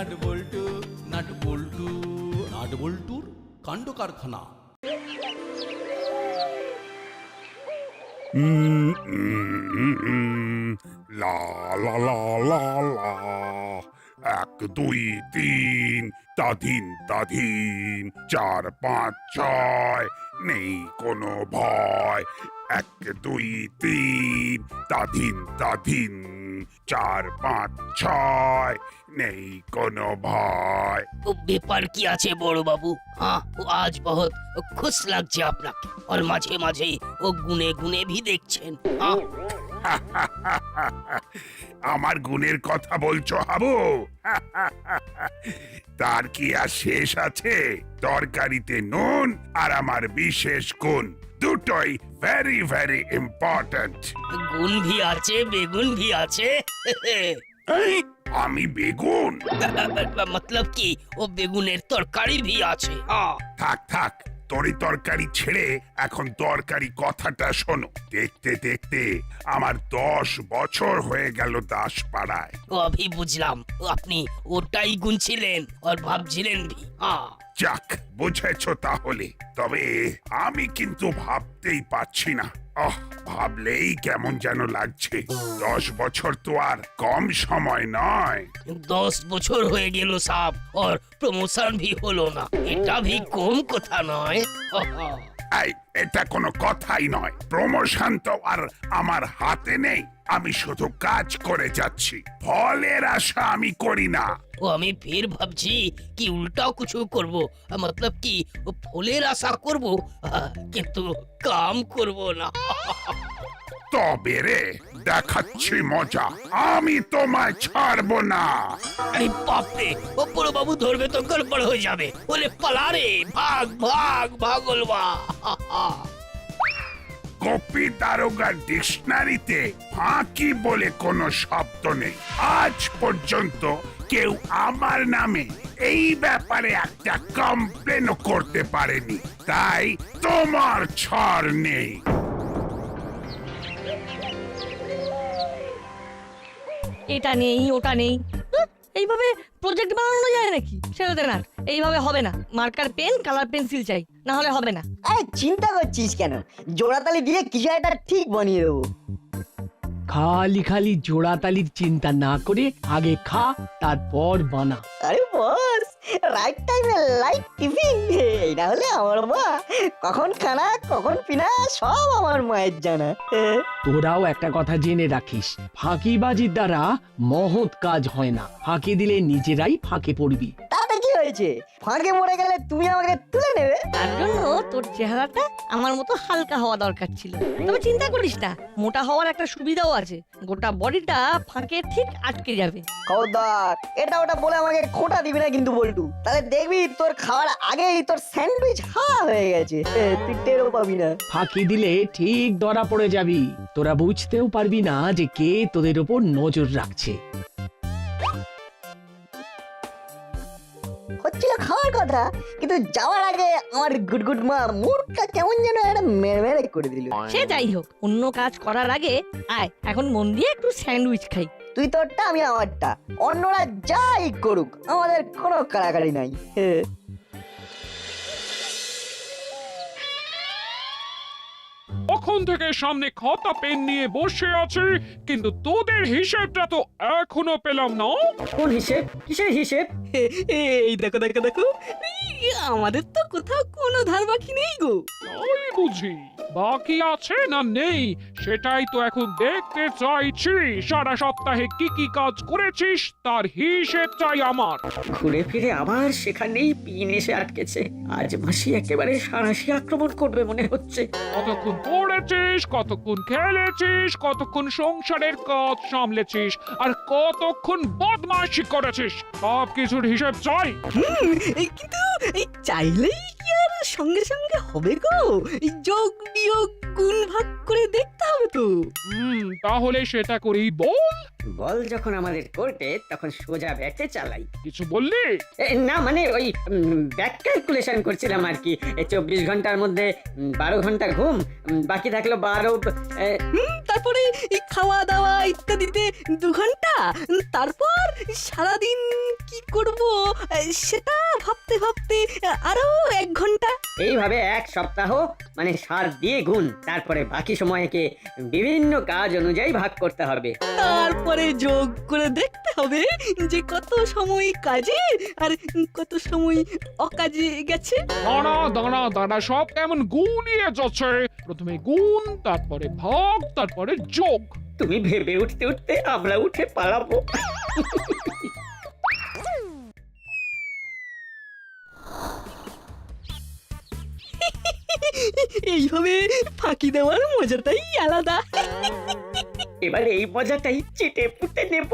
Nut বল্টু nut বল্টু nut বল্টুর কাণ্ড কারখানা। লা লা লা লা লা, 1 2 3 তাধিন তাধিন, 4 5 6 নেই কোনো ভয়। 1 2 3 তাধিন তাধিন, 4 5 6 নেই কোনো ভয়। ও ব্যাপার কি আছে বড় বাবু? हाँ आज बहुत खुश লাগছে আপনাকে, और মাঝে মাঝে ও গুনে গুনে भी দেখছেন। हाँ আমার গুণের কথা বলছো হাবু? তার কি আর শেষ আছে? তরকারিতে নুন আর আমার বিশেষ গুণ দুটোই ভেরি ভেরি ইম্পর্ট্যান্ট। গুণ भी আছে, বেগুন भी আছে। আমি বেগুন? मतलब কি ও বেগুনের তরকারি भी আছে। हाँ থাক থাক, তরি তরকারি ছেড়ে এখন তরকারি কথাটা শোনো। দেখতে দেখতে আমার 10 বছর হয়ে গেল দাসপাড়ায়। ও अभी বুঝলাম, আপনি ওটাই গুনছিলেন আর ভাবছিলেন भी। हाँ যাক, বুঝেছো তাহলে। তবে আমি কিন্তু ভাবতেই পারছি না। ভাবলেই কেমন যেন লাগছে। 10 বছর তো আর কম সময় নয়। 10 বছর হয়ে গেল সাব, और প্রমোশন भी হলো না, এটা भी কম কথা নয়। এই, এটা কোনো কথাই নয়। প্রমোশন তো আর আমার হাতে নেই। আমি শুধু কাজ করে যাচ্ছি, ফলের আশা আমি করি না। ও আমি ফের ভাবছি কি উল্টাও কিছু করব, मतलब কি ফলের আশা করব কিন্তু কাম করব না। তবে রে, দেখাচ্ছি মজা। আমি তোমায় ছাড়বো না। আরে বাপরে, ও বড় বাবু ধরবে তো গড়বড় হয়ে যাবে। বলে পালা রে, ভাগ ভাগ ভাগলবা। কপি দারোগার ডিকশনারিতে ফাঁকি বলে কোনো শব্দ নেই। আজ পর্যন্ত কেউ আমার নামে এই ব্যাপারে একটা কমপ্লেনও করতে পারেনি, তাই তোমার ছাড় নেই। এটা নেই ওটা নেই, এইভাবে প্রজেক্ট বানানো যায় নাকি? সেটাতে না, এইভাবে হবে না। মার্কার পেন, কালার পেন্সিল চাই, না হলে হবে না। আরে চিন্তা করছিস কেন? জোড়াতালি দিয়ে কিছু একটা ঠিক বানিয়ে দেবো। খালি খালি জোড়াতালির চিন্তা না করে আগে খা, তারপর বানা। আরে বস, রাইট টাইমে লাইট টিফিন। এটা হলে আমার মা কখন খানা কখন পিনা সব আমার মায়ের জানা। তোরাও একটা কথা জেনে রাখিস, ফাঁকিবাজির দ্বারা মহৎ কাজ হয় না। ফাঁকি দিলে নিজেরাই ফাঁকে পড়বি। তাতে কি হয়েছে? ফাঁকে পড়ে গেলে তুমি আমাকে তুলে নেবে। তার জন্য তোর চেহারাটা আমার মতো হালকা হওয়া দরকার ছিল। তবে চিন্তা করিস না, মোটা হওয়ার একটা সুবিধাও আছে, গোটা বডিটা ফাঁকে ঠিক আটকে যাবে। খবরদার এটা ওটা বলে আমাকে খোঁটা দিবি না কিন্তু বল্টু, তাহলে দেখবি তোর খাওয়ার আগেই তোর স্যান্ডউইচ হাওয়া হয়ে গেছে, তুই টেরও পাবি না। ফাঁকি দিলে ঠিক ধরা পড়ে যাবি। তোরা বুঝতেও পারবি না যে কে তোদের উপর নজর রাখছে। হচ্ছিল খাওয়ার কথা, কিন্তু যাওয়ার আগে আমার গুডগুড মা মুখটা কেমন যেন একটা মেরে করে দিল। সে যাই হোক, অন্য কাজ করার আগে আয় এখন মন দিয়ে একটু স্যান্ডউইচ খাই। তুই তোরটা আমি আমারটা, অন্যরা যাই করুক আমাদের কোনো কাড়াকাড়ি নাই। তখন থেকে সামনে খাতা পেন নিয়ে বসে আছি, কিন্তু তোদের হিসেবটা তো এখনো পেলাম না। কোন হিসেব? কিসের হিসেব? এই দেখো দেখো দেখো, আমাদের তো কোথাও কোনো ধার বাকি নেই গো। তাই বুঝি? বাকি আছে না নেই সেটাই তো এখন দেখতে চাইছি। সারা সপ্তাহে কি কি কাজ করেছিস তার হিসেব চাই আমার। ঘুরে ফিরে আবার সেখানেই পিন এসে আটকেছে। আজ মাসি একেবারে সারাশি আক্রমণ করবে মনে হচ্ছে। কতক্ষণ পড়েছিস, কতক্ষণ খেলেছিস, কতক্ষণ সংসারের কাজ সামলেছিস, আর কতক্ষণ বদমাইশি করেছিস, সব কিছুর হিসেব চাই। কিন্তু এই চাইলেই কি আর সঙ্গে সঙ্গে হবে গো? এই যোগ বিয়োগ গুণ ভাগ করে দেখতে হবে তো। তাহলে সেটা করেই বল। বল যখন আমাদের কোর্টে তখন সোজা ব্যাটে চালাই। কিছু বললি? না মানে ওই ব্যাক ক্যালকুলেশন করছিলাম আর কি। 24 ঘন্টার মধ্যে 12 ঘন্টা ঘুম, বাকি থাকলো 12। তারপরে এই খাওয়া দাওয়া ইত্যাদিতে 2 ঘন্টা, তারপর সারাদিন কি করব সেটা ভাবতে ভাবতে আরো 1 ঘন্টা। এইভাবে 1 সপ্তাহ মানে 7 দিয়ে গুণ, তারপরে বাকি সময়কে বিভিন্ন কাজ অনুযায়ী ভাগ করতে হবে। তারপরে যোগ করে দেখতে হবে যে কত সময় কাজে আর কত সময় অকাজে গেছে। দাঁড়া দাঁড়া দাঁড়া, সব কেমন গুনিয়ে যাচ্ছে। প্রথমে গুণ, তারপরে ভাগ, তারপরে যোগ। তুমি ভেবে উঠতে উঠতে আমরা উঠে পালাবো। এইভাবে ফাঁকি দেওয়ার মজাটাই আলাদা। এবার এই মজাটাই চেটে পুটে নেব।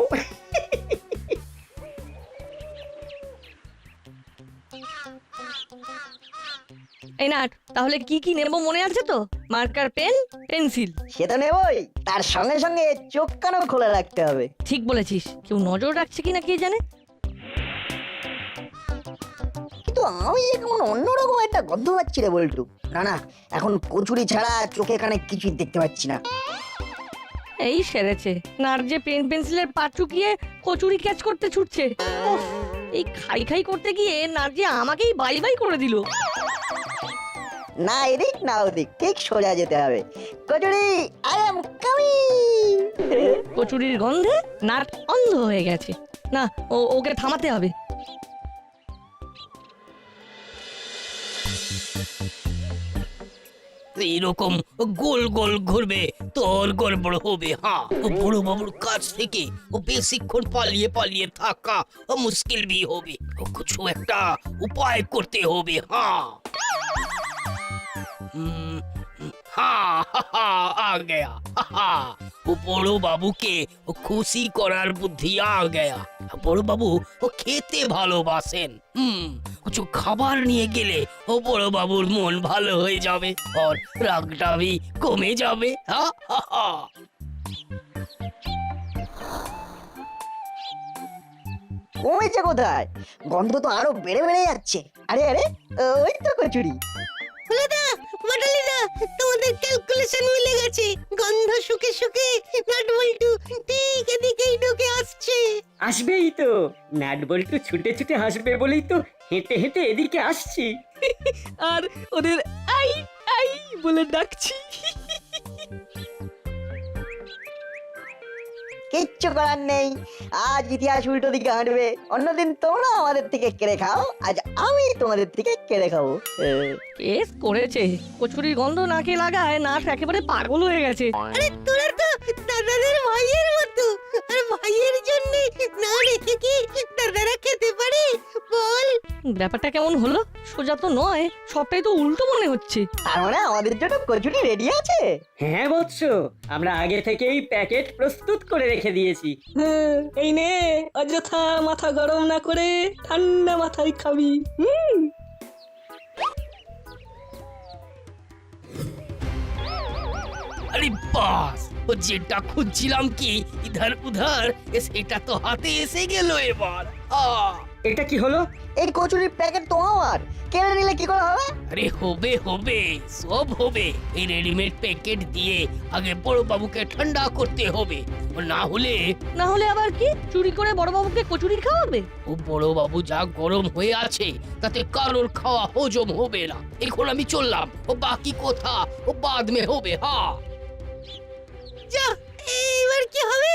এই নাট, তাহলে কি কি নেব মনে আছে তো? Marker, pen, pencil. সে তো নেবই, তার সঙ্গে সঙ্গে চোখ কানও খোলা রাখতে হবে। ঠিক বলেছিস, কেউ নজর রাখছে কিনা কে জানে। কিন্তু আমি এখন অন্যরকম একটা গন্ধ পাচ্ছি রে বল্টু। না না, এখন কচুরি ছাড়া চোখে কানে কিছুই দেখতে পাচ্ছি না। এই সেরেছে, নাট যে পেন পেন্সিলের পা চুকিয়ে কচুরি ক্যাচ করতে ছুটছে। উফ, এই খাই খাই করতে গিয়ে নাট যে আমাকেই বাই বাই করে দিল। না এদিক না ওদিক, ঠিক সোজা যেতে হবে। কচুরি, আই এম কামিং। কচুরির গন্ধে নাট অন্ধ হয়ে গেছে। না, ওকে থামাতে হবে। এইরকম গোল গোল ঘুরবে তোর গড়বড় হবে। হ্যাঁ, বড় বাবুর কাছ থেকে বেশিক্ষণ পালিয়ে পালিয়ে থাকা মুশকিল भी হবে। কিছু একটা উপায় করতে হবে। হ্যাঁ हाँ आ गया। वो বড় বাবুকে খুশি করার বুদ্ধি আ গয়া। বড় বাবু খেতে ভালোবাসেন। কিছু খাবার নিয়ে গেলে ও বড় বাবুর মন ভালো হয়ে যাবে আর রাগটা भी কমে যাবে। কমেছে কোথায়? গন্ধ তো আরো বেড়ে বেড়ে যাচ্ছে। আরে আরে, ওই তো কচুরি। তোমাদের ক্যালকুলেশন মিলে গেছে। গন্ধ শুকে শুকে নাট বল্টু ঠিক এদিকেই ঢুকে আসছে। আসবেই তো, নাট বল্টু ছুটে ছুটে আসবে বলেই তো হেঁটে হেঁটে এদিকে আসছি। আর ওদের আই আই বলে ডাকছি। কিচ্ছু করার নেই, আজ ইতিহাস উল্টো দিকে হাঁটবে। অন্যদিন তোমরা আমাদের থেকে কেড়ে খাও, আজ আমি তোমাদের থেকে কেড়ে খাবো। কেস করেছে, কচুরির গন্ধ নাকে লাগায় নাট একেবারে পাগল হয়ে গেছে। আরে তোরা তো দাদাদের ভাইয়ের মতো, আর ভাইয়ের জন্য না রেখে কি দাদারা খেতে পারে বল? ব্যাপারটা কেমন হলো? সোজা তো নয়, সবটাই তো উল্টো মনে হচ্ছে। তার মানে আমাদের জন্য কচুরি রেডি আছে? হ্যাঁ বৎস, আমরা আগে থেকেই প্যাকেট প্রস্তুত করে রেখে দিয়েছি। এই নে, অযথা মাথা গরম না করে ঠান্ডা মাথায় খাবি। আরে বাস, ও যেটা খুঁজছিলাম কি ইধার উধার সেটা তো হাতে এসে গেল এবার। এটা কি হলো? এই কচুরির প্যাকেট তো আমার, কেড়ে নিলে কি করে হবে? আরে হবে হবে, সব হবে। এই রেডিমেড প্যাকেট দিয়ে আগে বড় বাবুকে ঠান্ডা করতে হবে। ও না হলে আবার কি, চুরি করে বড়বাবুকে কচুরি খাওয়াবে? ও বড় বাবু যা গরম হয়ে আছে তাতে কারোর খাওয়া হজম হবে না। এখন আমি চললাম, ও বাকি কথা ও বাদ মে হবে। হ্যাঁ যা, এবার কি হবে?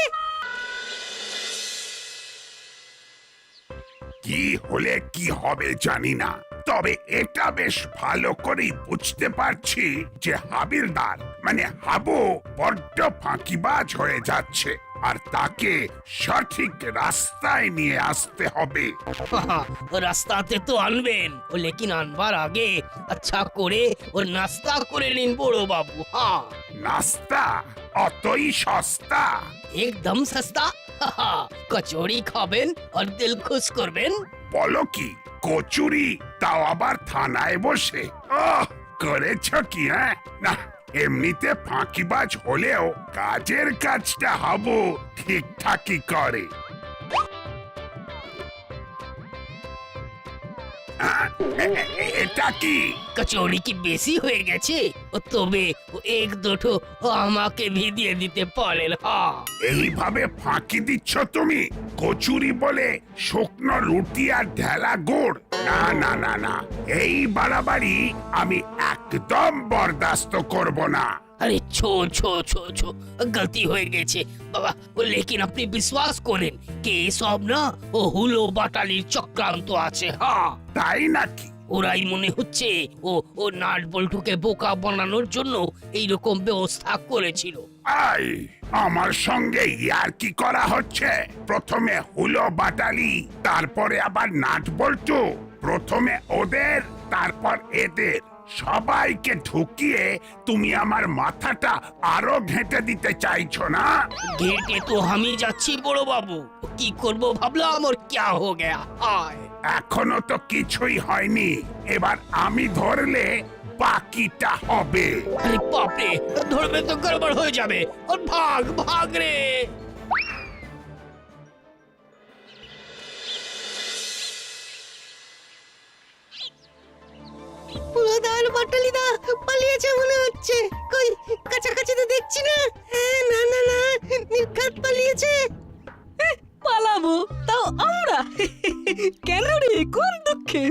কি হলে কি হবে জানি না, তবে এটা বেশ ভালো করেই বুঝতে পারছি যে হাবিলদার মানে হাবু বড্ড ফাঁকিবাজ হয়ে যাচ্ছে, আর তাকে সঠিক রাস্তায় নিয়ে আসতে হবে। রাস্তাতে তো আনবেন, ও লেকিন আনবার আগে আচ্ছা করে ওর নাস্তা করে নিন বড় বাবু। হ্যাঁ, নাস্তা অতই সস্তা? একদম সস্তা। কচুরি খাবেন আর দিল খুশ করবেন। বলো কি, কচুরি তাও আবার থানায় বসে? করেছ কি? হ্যাঁ না, এমনিতে ফাঁকিবাজ হলেও কাজের কাজটা হাবু ঠিকঠাকই করে। এটা কি? কচৌরি কি বেশি হয়ে গেছে? ও তবে এক দুটো আমাকে ভিদিয়ে দিতে পারেন। হ্যাঁ, এইভাবে ফাঁকি দিচ্ছ তুমি? কচুরি বলে শুকনো রুটি আর ঢেলা গুড়? না না না না, এই বাড়াবাড়ি আমি একদম বরদাস্ত করব না। अरे छो छो छो छो गलती हो গেছে বাবা। लेकिन আপনি বিশ্বাস করেন কে সব না ও হুলো বাটালির চক্রান্ত আছে। হ্যাঁ, তাই নাকি? ওরাই মনে হচ্ছে ও নাট বল্টুকে বোকা বানানোর জন্য এইরকম ব্যবস্থা করেছিল। আই, আমার সঙ্গে ইয়ার কি করা হচ্ছে? প্রথমে হুলো বাটালি, তারপরে আবার নাট বল্টু। প্রথমে ওদের, তারপর এদের, সবাইকে ঢুকিয়ে তুমি আমার মাথাটা আরো ঘেঁটে দিতে চাইছো না? ঘেটে তো আমি যাচ্ছি বড় বাবু, কি করব ভাবলাম আর क्या हो गया। আয়, এখনো তো কিছুই হয়নি, এবার আমি ধরলে বাকিটা হবে। আরে বাপরে, ধরবে তো গড়বড় হয়ে যাবে। আর ভাগ ভাগ রে। পুরোদার বাটালিদা পালিয়েছে মনে হচ্ছে। কই কাছাকাছি তো দেখছি না। না না না, নির্ঘাত পালিয়েছে। পালাবো তাও আমরা? কেন রে, কোন দুঃখে?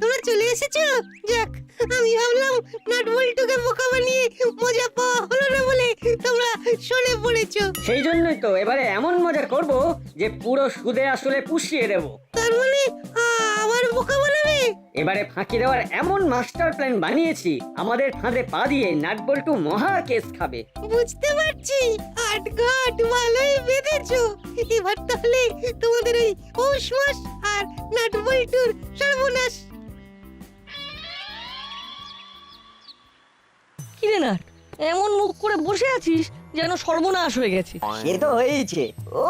তোমরা চলে এসেছো? যাক, আমি ভাবলাম নাট বল্টুকে বোকা বানিয়ে মজা পাওয়া হলো না বলে তোমরা সরে পড়েছো। সেই জন্যই তো এবারে এমন মজা করব যে পুরো সুদে আসলে পুষিয়ে দেব। তার মানে আবার বোকা বানাবে? এবারে ফাঁকি দেওয়ার এমন মাস্টার প্ল্যান বানিয়েছি, আমাদের ফাঁদে পা দিয়ে নাট বল্টু মহা কেস খাবে। বুঝতে পারছি, আটঘাট ভালোই বেঁধেছো। এবার তাহলে তোমাদের ওই পৌষ মাস আর নাট বল্টুর সর্বনাশ। কিরে নাট, এমন মুখ করে বসে আছিস যেন সর্বনাশ হয়ে গেছে। সে তো হয়েছে। ও,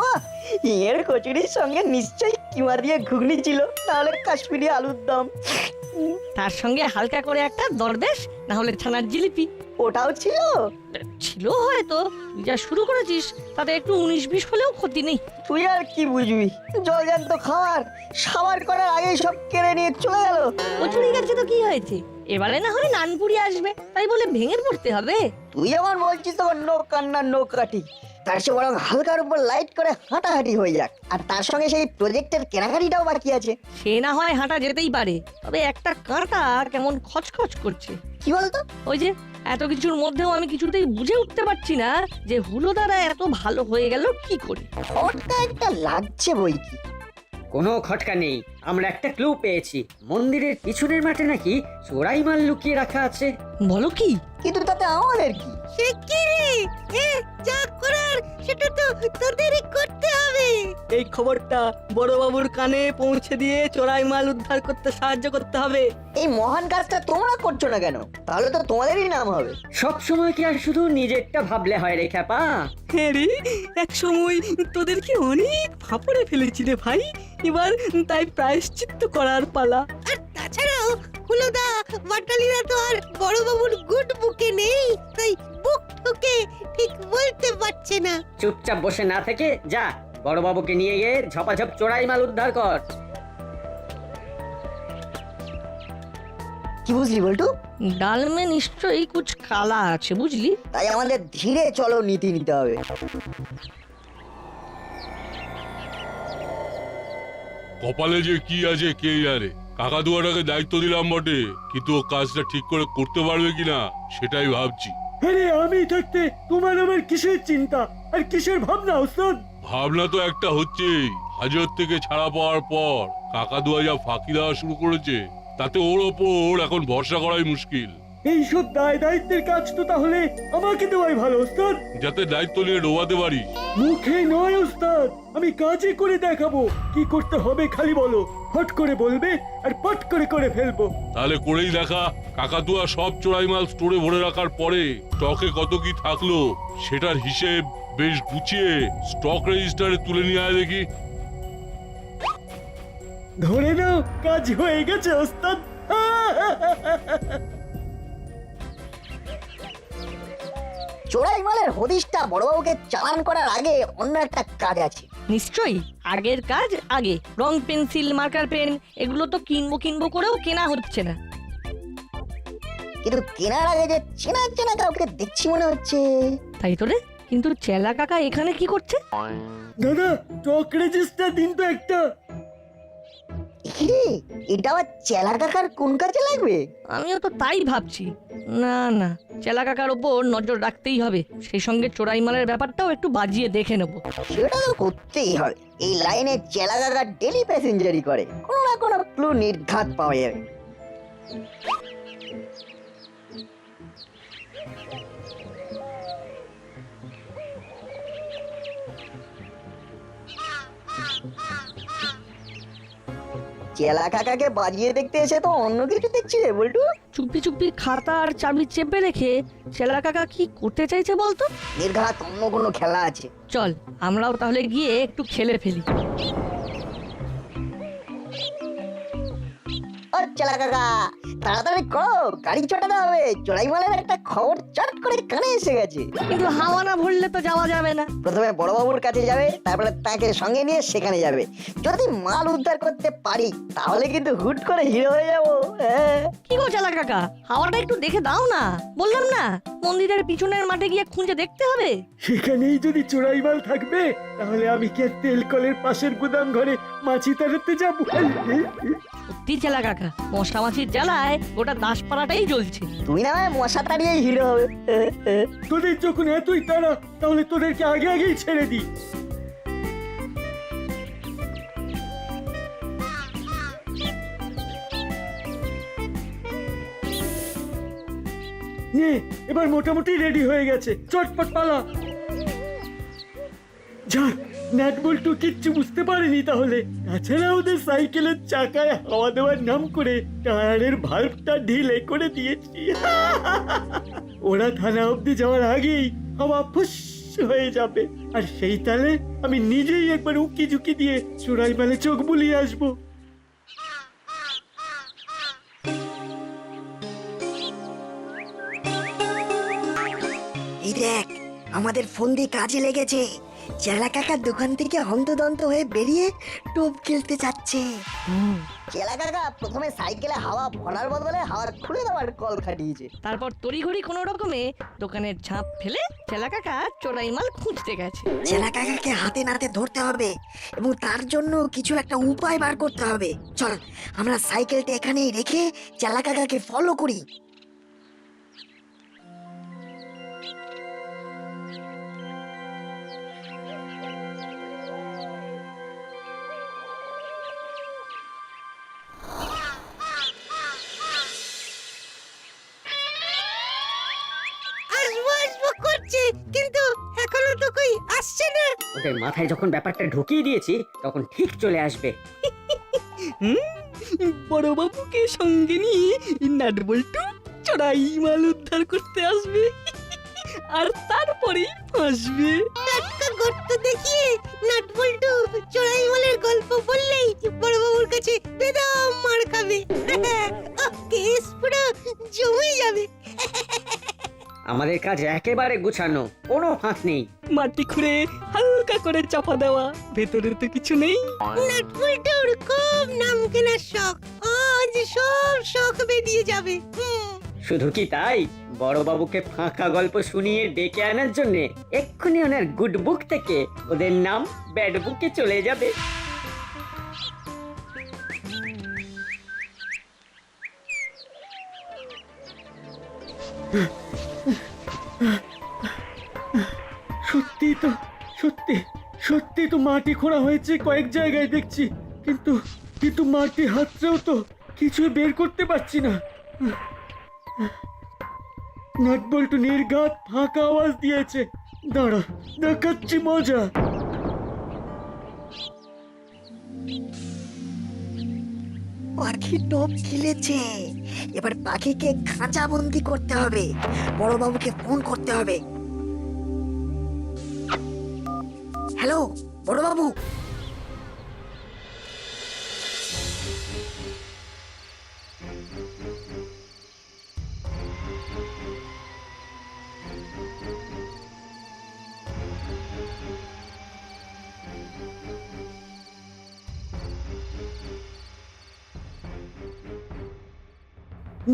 এর কচুরির সঙ্গে নিশ্চয়ই কিমা দিয়ে ঘুগনি ছিল, নাহলে কাশ্মীরি আলুর দম। তার সঙ্গে হালকা করে একটা দরবেশ, না হলে ছানার জিলিপি ওটাও ছিল। ছিল হয়তো। তুই যা শুরু করেছিস তাতে একটু 19-20 হলেও ক্ষতি নেই। তুই আর কি বুঝবি, জলজান্ত খাবার সাবার করার আগেই সব কেড়ে নিয়ে চলে গেল। কচুরি গেছে তো কি হয়েছে? এবারে না হয় নানপুরি আসবে, তাই বলে ভেঙে পড়তে হবে? তুই আমার বলছিস তোমার নো কান্না নো কাটি। তার চেয়ে বরং হালকার উপর লাইট করে হাঁটাহাঁটি হয়ে যাক, আর তার সঙ্গে সেই প্রজেক্টের কেনাকাটিটাও বাকি আছে। সে না হয় হাঁটা যেতেই পারে, তবে একটা কাঁটা কেমন খচখচ করছে। কি বলতো? ওই যে এত কিছুর মধ্যেও আমি কিছুতেই বুঝে উঠতে পারছি না যে হুলো দ্বারা এত ভালো হয়ে গেল কি করে। ওটা একটা লাগছে বই কি। কোনো খটকা নেই, আমরা একটা ক্লু পেয়েছি। মন্দিরের পিছনের মাঠে নাকি চোরাই মাল লুকিয়ে রাখা আছে। বলো কি? কিন্তু তাতে আমাদের কি? সে কি রে? যা করার সেটা তো তোদেরই করতে হবে। এই খবরটা বড়বাবুর কানে পৌঁছে দিয়ে চোরাই মাল উদ্ধার করতে সাহায্য করতে হবে। এই মহান কাজটা তোমরা করছো না কেন? তাহলে তো তোমাদেরই নাম হবে। সব সময় কি আর শুধু নিজেরটা ভাবলে হয় রে খ্যাপা? হ্যাঁ রে, এক সময় তোদেরকে অনেক ফাঁপড়ে ফেলেছি রে ভাই, এবার তাই প্রায়শ্চিত্ত করার পালা। আর তাছাড়াও হুলোদা বাটালিরা তো আর বড়বাবুর গুড বুকে নেই, তাই বুক ঠুকে ঠিক বলতে পারছে না। চুপচাপ বসে না থেকে যা, বড়বাবুকে নিয়ে গিয়ে ঝপাঝপ চোরাই মাল উদ্ধার কর। কি বুঝলি বল্টু? ডাল মে নিশ্চয়ই কুছ কালা আছে, বুঝলি? তাই আমাদের ধীরে চলো নীতি নিতে হবে। কপালে যে কি আছে কে জানে। কাকাতুয়াটাকে দায়িত্ব দিলাম বটে, কিন্তু ও কাজটা ঠিক করে করতে পারবে কিনা সেটাই ভাবছি। আরে আমি থাকতে তোমার আমার কিসের চিন্তা আর কিসের ভাবনা ওস্তাদ? ভাবনা তো একটা হচ্ছেই, হাজত থেকে ছাড়া পাওয়ার পর কাকাতুয়া যা ফাঁকি দেওয়া শুরু করেছে, তাতে ওর ওপর এখন ভরসা করাই মুশকিল। এইসব দায় দায়িত্বের কাজ তো তাহলে আমাকে দেওয়াই ভালো ওস্তাদ। যাতে দায়িত্ব নিয়ে ডোবাতে পারি। মুখে নয় ওস্তাদ, আমি কাজে করে দেখাবো। কি করতে হবে খালি বলো, হট করে বলবে আর পট করে করে ফেলবো। তাহলে করেই দেখা। কাকাতুয়া সব চোরাই মাল স্টোরে ভরে রাখার পরে স্টকে কত কি থাকলো সেটার হিসেব বেশ গুছিয়ে স্টক রেজিস্টারে তুলে নিয়ে আয় দেখি। ধরে নাও কাজ হয়ে গেছে ওস্তাদ। চোরাই মালের হদিশটা বড়বাবুকে চালান করার আগে অন্য একটা কাজ আছে। নিশ্চয়ই আগের কাজ আগে। রং পেন্সিল মার্কার পেন এগুলো তো কিনবো করেও কেনা হচ্ছে না। কিন্তু কেনার আগে যে চেনা চেনা কাউকে দেখছি মনে হচ্ছে। তাই তো রে, কিন্তু চেলা কাকা এখানে কি করছে? দাদা স্টক রেজিস্টার দিন তো একটা। এ, এটা আবার চেলা কাকার কোন কাজে লাগবে? আমিও তো তাই ভাবছি। না না, চেলা কাকার ওপর নজর রাখতেই হবে, সেই সঙ্গে চোরাই মালের ব্যাপারটাও একটু বাজিয়ে দেখে নেবো। সেটা তো করতেই হবে। এই লাইনে চেলা কাকা ডেলি প্যাসেঞ্জারি করে, কোনো না কোনো ক্লু নির্ঘাত পাওয়া যাবে। চেলা কাকাকে বাজিয়ে দেখতে এসে তো অন্য কিছু দেখছি রে বল্টু। চুপি চুপি খাতা আর চাবি চেপে রেখে চেলা কাকা কি করতে চাইছে বলতো? নির্ঘাত অন্য কোনো খেলা আছে। চল আমরাও তাহলে গিয়ে একটু খেলে ফেলি। ও চেলা কাকা, তাড়াতাড়ি করো, গাড়ি চটাতে হবে। চোরাই মালের একটা খবর চট করে কানে এসে গেছে। কিন্তু হাওয়া না ভরলে তো যাওয়া যাবে না। প্রথমে বড়বাবুর কাছে যাবে, তারপরে তাকে সঙ্গে নিয়ে সেখানে যাবে। যদি মাল উদ্ধার করতে পারি তাহলে কিন্তু হুট করে হিরো হয়ে যাবো। হ্যাঁ। কি গো চেলা কাকা, হাওয়াটা একটু দেখে দাও না। বললাম না মন্দিরের পিছনের মাঠে গিয়ে খুঁজে দেখতে হবে। সেখানেই যদি চোরাই মাল থাকবে তাহলে আমি কি আর তেল কলের পাশের গুদাম ঘরে মাছি তাড়াতে যাবো? সত্যি চেলা কাকা, মশা মাছির জ্বালায় গোটা দাসপাড়াটাই জ্বলছে। তুই না হয় মশা তাড়িয়ে হিরো হবে। তোদের যখন এতই তাড়া তাহলে তোদেরকে আগে আগেই ছেড়ে দিই। নে, এবার মোটামুটি রেডি হয়ে গেছে, চটপট পালা। যাক, নাট বল্টু কিচ্ছু বুঝতে পারেনি তাহলে। তাছাড়া ওদের সাইকেলের চাকায় হাওয়া দেওয়ার নাম করে টায়ারের ভাল্বটা ঢিলে করে দিয়েছি। ওরা থানা অবধি যাওয়ার আগেই হাওয়া ফুস হয়ে যাবে, আর সেই তালে আমি নিজেই একবার উকি ঝুঁকি দিয়ে চোরাই মালে চোখ বুলিয়ে আসবো। এই দেখ, আমাদের ফন্দি কাজে লেগেছে। চেলা কাকার দোকান থেকে হন্তদন্ত হয়ে বেরিয়ে টোপ খেলতে যাচ্ছে। চেলা কাকা প্রথমে সাইকেলে হাওয়া ভরার বদলে হাওয়ার খুলে দেওয়ার কল খাটিয়েছে। তারপর তড়িঘড়ি কোনো রকমে দোকানের ঝাঁপ ফেলে চেলা কাকা চোরাই মাল খুঁজতে গেছে। চেলা কাকাকে হাতে নাতে ধরতে হবে এবং তার জন্য কিছু একটা উপায় বার করতে হবে। চল আমরা সাইকেলটা এখানেই রেখে চেলা কাকাকে ফলো করি। আসবো আসবো করছে, কিন্তু এখনো তো কই আসছে না। ওদের মাথায় যখন ব্যাপারটা ঢুকিয়ে দিয়েছি তখন ঠিক চলে আসবে। বড় বাবুকে সঙ্গে নিয়ে নাট বল্টু চোরাই মাল উদ্ধার করতে আসবে, আর তারপরেই ফাঁসবে। টাটকা গর্ত দেখিয়ে নাট বল্টু চোরাই মালের গল্প বললেই বড়বাবুর কাছে বেদম মার খাবে। কেস পুরো জমে যাবে। আমাদের কাজ একেবারে গুছানো, কোনো ফাঁক নেই। মাটি খুঁড়ে হালকা করে চাপা দেওয়া, ভেতরে তো কিছু নেই। নাট বল্টুর খুব নাম কেনার শখ, আজ সব শখ বেরিয়ে যাবে। শুধু কি তাই, বড়বাবুকে ফাঁকা গল্প শুনিয়ে ডেকে আনার জন্য এক্ষুনি ওনার গুড বুক থেকে ওদের নাম ব্যাড বুকে চলে যাবে। সত্যি তো, সত্যি তো মাটি খোঁড়া হয়েছে কয়েক জায়গায় দেখছি, কিন্তু মাটি হাতছেও তো কিছু বের করতে পারছি না। নাট বল্টু নির্ঘাত ফাঁকা আওয়াজ দিয়েছে। দাঁড়া, দেখাচ্ছি মজা। পাখি টোপ খেলেছে, এবার পাখিকে খাঁচা বন্দি করতে হবে। বড়বাবুকে ফোন করতে হবে। হ্যালো বড়বাবু।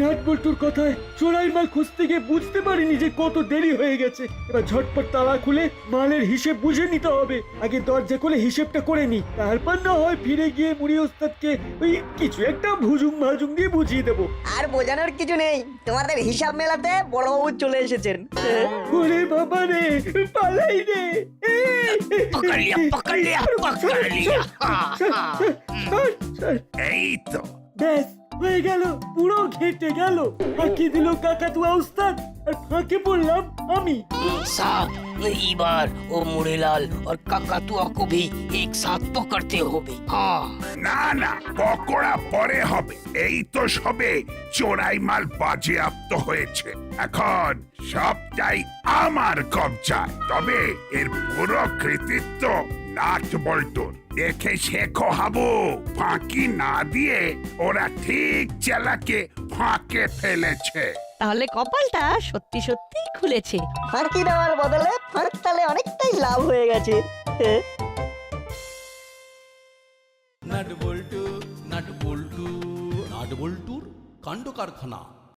নাট বল্টুর কথায় চোরাই মাল খুঁজতে গিয়ে বুঝতে পারিনি যে কত দেরি হয়ে গেছে। এবার ঝটপট তালা খুলে মালের হিসেব বুঝে নিতে হবে। আগে দরজা খুলে হিসেবটা করে নি, তারপর না হয় ফিরে গিয়ে মুড়ি ওস্তাদকে ওই কিছু একটা ভুজুং ভাজুং দিয়ে বুঝিয়ে দেবো। আর বোঝানোর কিছু নেই, তোমাদের হিসাব মেলাতে বড়বাবু চলে এসেছেন। ওরে বাবা রে, পালাই রে। पकड़ लिया पकड़ लिया पकड़ लिया हाँ, हाँ। এই তো ব্যাস হয়ে গেল, পুরো ঘেটে গেল। ফাঁকি দিল কাকাতুয়া উস্তাদ আর ফাঁকে পড়লাম আমি। साहब ई बार वो मुड़ेलाल और काकातुआ को भी एक साथ पकड़ते होंगे। हाँ না না, পকোড়া পরে হবে। এই তো সবে চোরাই মাল বাজেয়াপ্ত হয়েছে, এখন সবটাই আমার কবজায়। তবে এর পুরো কৃতিত্ব নাট বল্টুর। দেখে শেখো হাবু, ফাঁকি না দিয়ে ওরা ঠিক চেলাকে ফাঁকে ফেলেছে। তাহলে কপালটা সত্যি সত্যি খুলেছে। ফাঁকি দেওয়ার বদলে ফাঁক তালে অনেকটাই লাভ হয়ে গেছে। নাট বল্টু নাট বল্টু নাট বল্টুর কাণ্ড কারখানা।